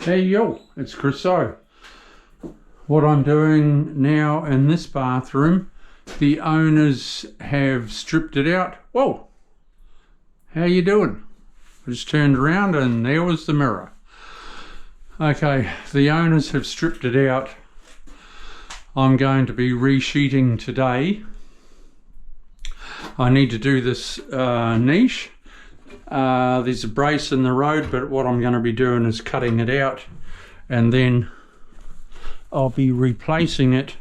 Hey yo, it's Chriso. What I'm doing now in this bathroom, the owners have stripped it out. Whoa, how you doing? I just turned around and there was the mirror. Okay, the owners have stripped it out. I'm going to be resheeting today. I need to do this niche. There's a brace in the road, but what I'm going to be doing is cutting it out, and then I'll be replacing it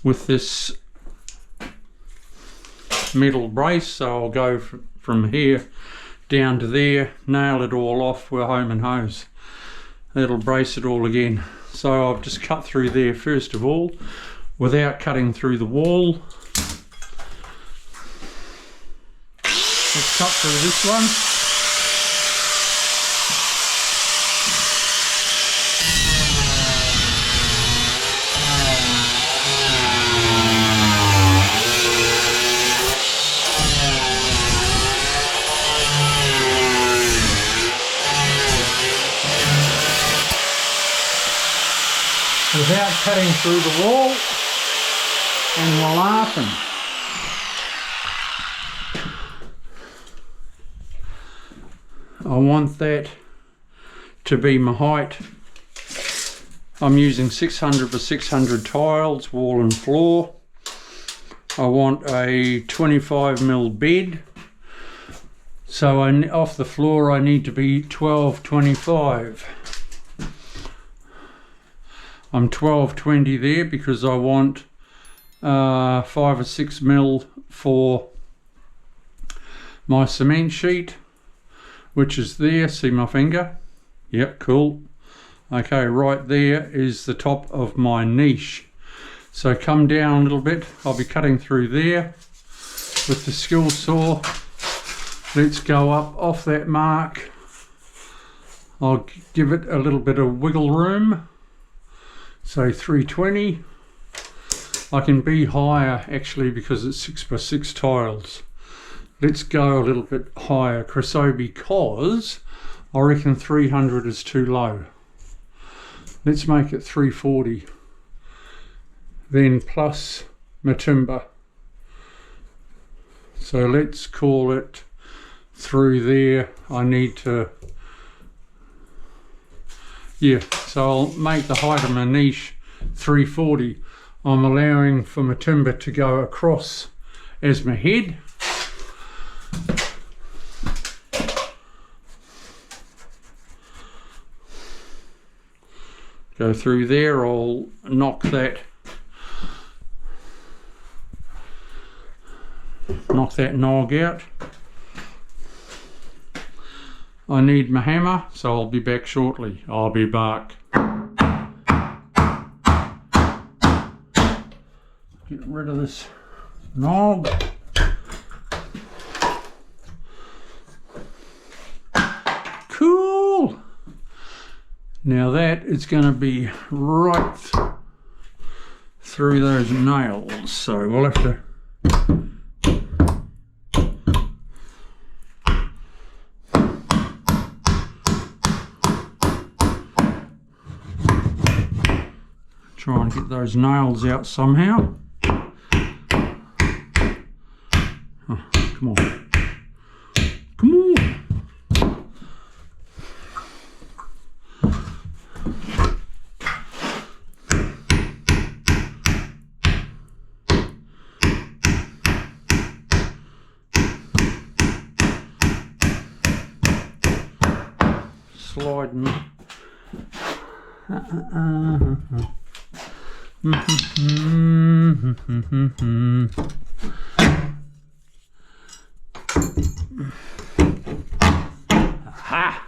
with this metal brace. So I'll go from here down to there, nail it all off with home and hose. That'll brace it all again. So I've just cut through there first of all, without cutting through the wall. Let's cut through this one. Without cutting through the wall, and we're laughing. I want that to be my height. I'm using 600 by 600 tiles, wall and floor. I want a 25mm bed. So off the floor I need to be 1225. I'm 1220 there because I want 5 or 6 mil for my cement sheet, which is there. See my finger? Yep, cool. Okay, right there is the top of my niche. So come down a little bit. I'll be cutting through there with the skill saw. Let's go up off that mark. I'll give it a little bit of wiggle room. So 320. I can be higher actually because it's 6 by 6 tiles. Let's go a little bit higher, Chriso, because I reckon 300 is too low. Let's make it 340. Then plus my timber. So let's call it through there. I need to, yeah, so I'll make the height of my niche 340. I'm allowing for my timber to go across as my head. Go through there, I'll knock that nog out. I need my hammer, so I'll be back shortly. I'll be back. Get rid of this nog. Cool. Now that is going to be right through those nails, so we'll have to try and get those nails out somehow. Oh, come on. Come on. Sliding. Aha!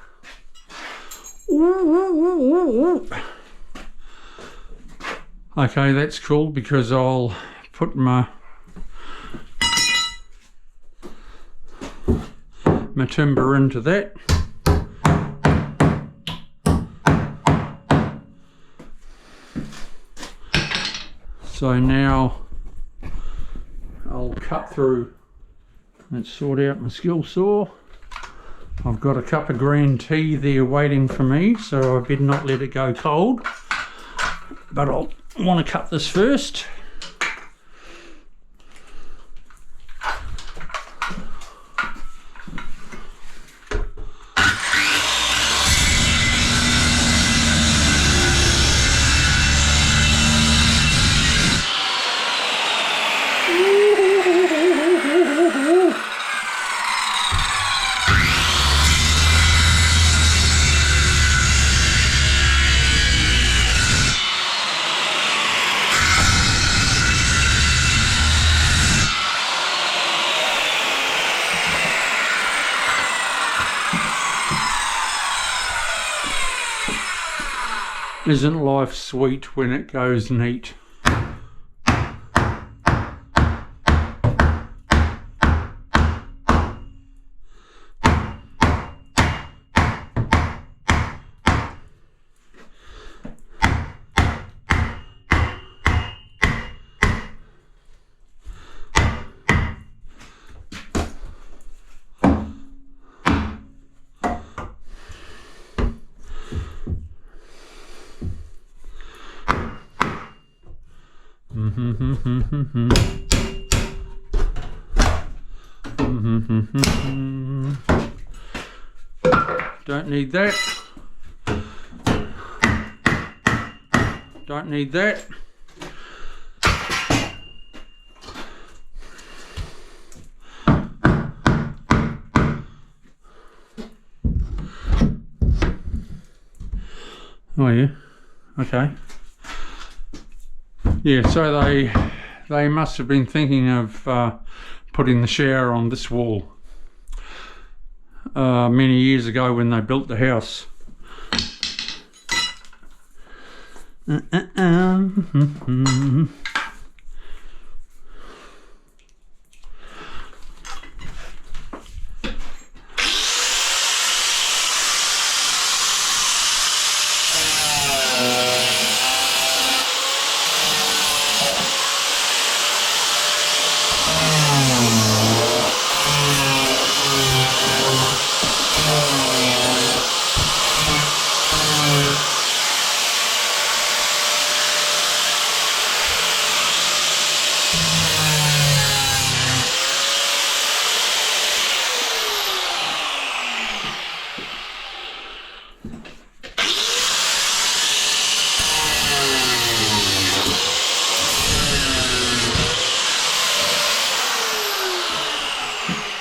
Okay, that's cool because I'll put my timber into that. So now I'll cut through. Let's sort out my skill saw. I've got a cup of green tea there waiting for me, so I better not let it go cold. But I'll want to cut this first. Isn't life sweet when it goes neat? Don't need that. Don't need that. Oh yeah, okay. Yeah, so they must have been thinking of putting the shower on this wall many years ago when they built the house.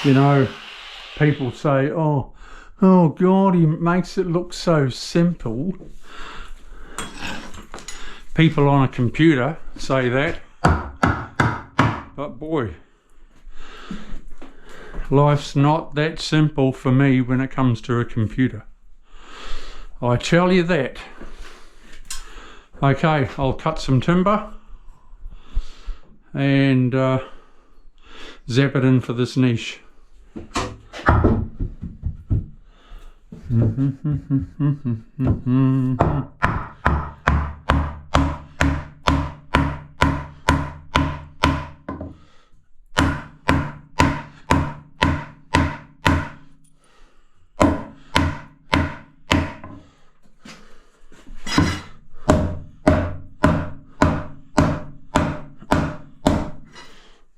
You know, people say, oh God, he makes it look so simple. People on a computer say that. But boy, life's not that simple for me when it comes to a computer. I tell you that. Okay, I'll cut some timber and zap it in for this niche.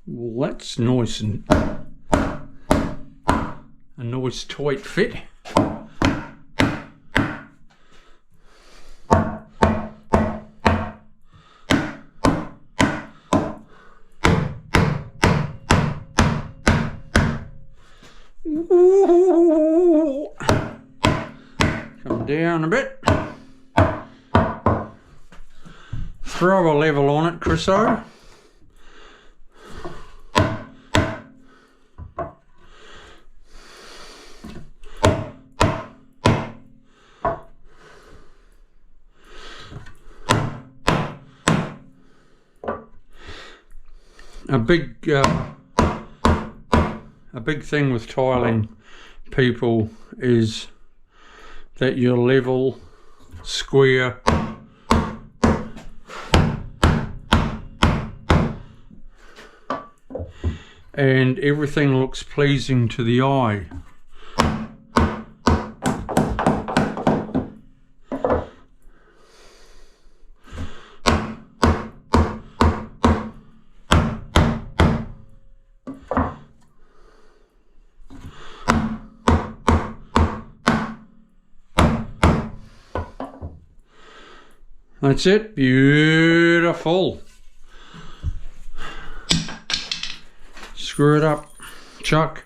Well, that's nice and a nice tight fit. Ooh. Come down a bit. Throw a level on it, Chriso. A big thing with tiling, people, is that you're level, square, and everything looks pleasing to the eye. That's it, beautiful. Screw it up, chuck.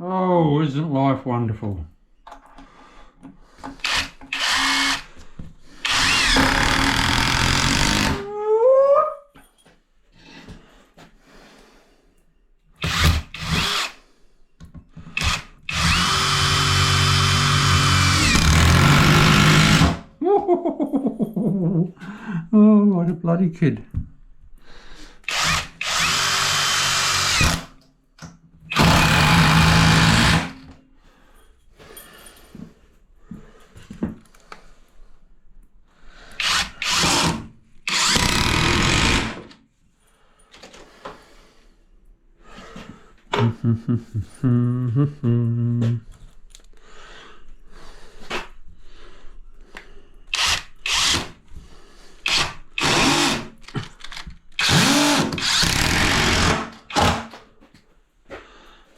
Oh, isn't life wonderful? Oh, what a bloody kid.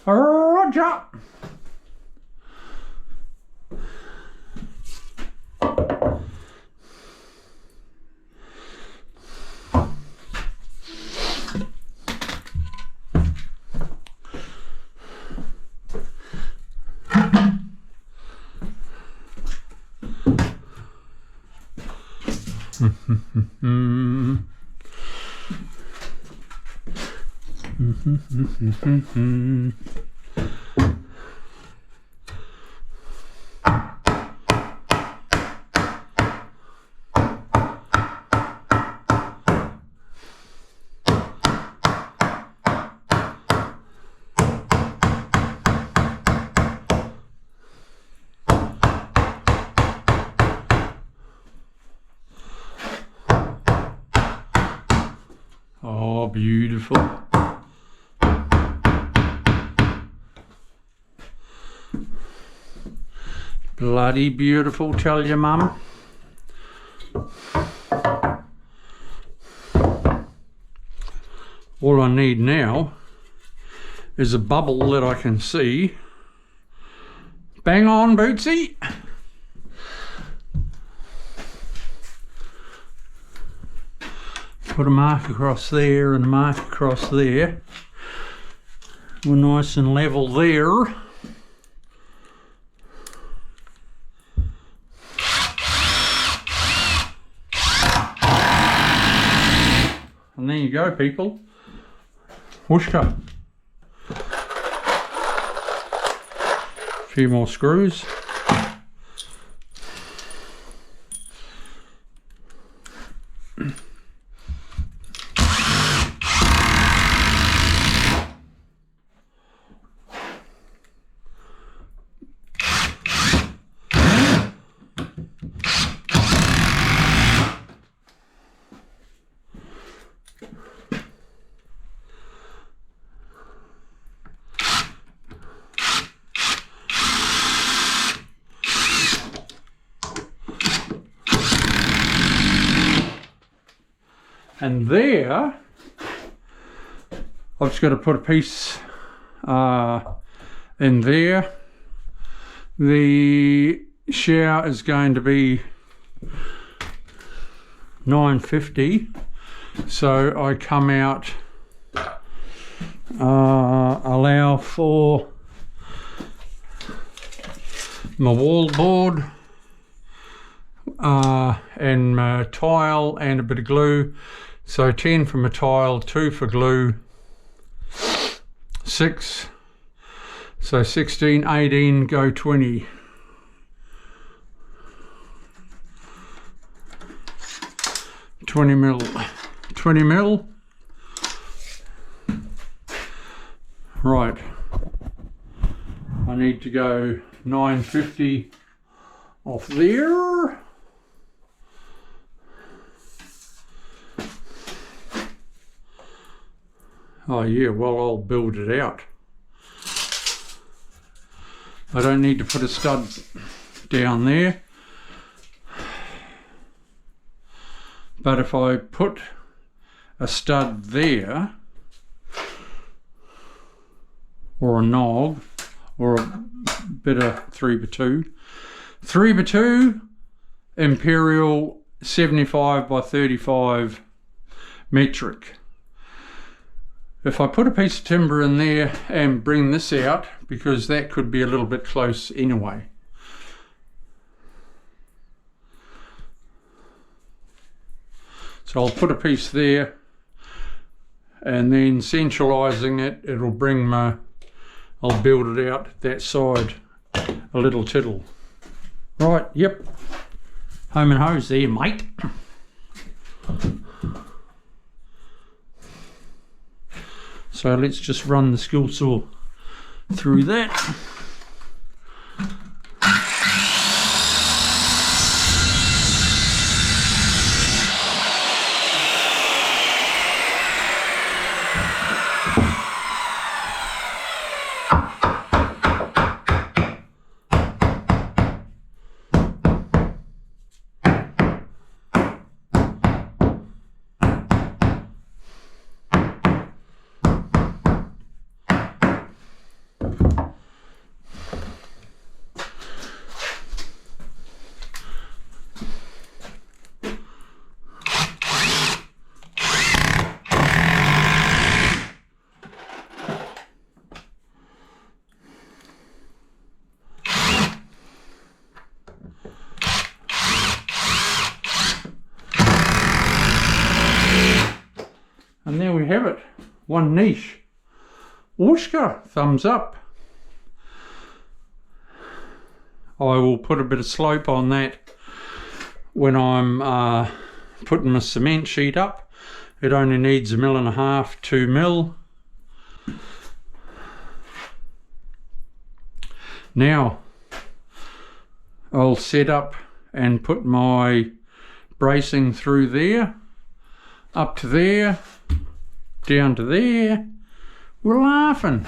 Roger. Oh, beautiful. Bloody beautiful, tell your mum. All I need now is a bubble that I can see. Bang on, Bootsy. Put a mark across there and a mark across there. We're nice and level there. And there you go, people. Whooshka. A few more screws. And there, I've just got to put a piece in there. The shower is going to be 950, so I come out, allow for my wall board and my tile and a bit of glue. So 10 for my tile, 2 for glue, 6, so 16, 18, go 20. $20 mil. Right, I need to go 950 off there. Oh yeah, well, I'll build it out. I don't need to put a stud down there. But if I put a stud there, or a nog, or a bit of 3x2. 3x2 Imperial 75 by 35 metric. If I put a piece of timber in there and bring this out, because that could be a little bit close anyway. So I'll put a piece there, and then centralizing it, it'll bring my, I'll build it out that side a little tittle. Right, yep. Home and hose there, mate. So let's just run the skill saw through that. And there we have it, one niche. Whooshka, thumbs up. I will put a bit of slope on that when I'm putting my cement sheet up. It only needs 1.5 mil, 2 mil. Now I'll set up and put my bracing through there, up to there, down to there. We're laughing.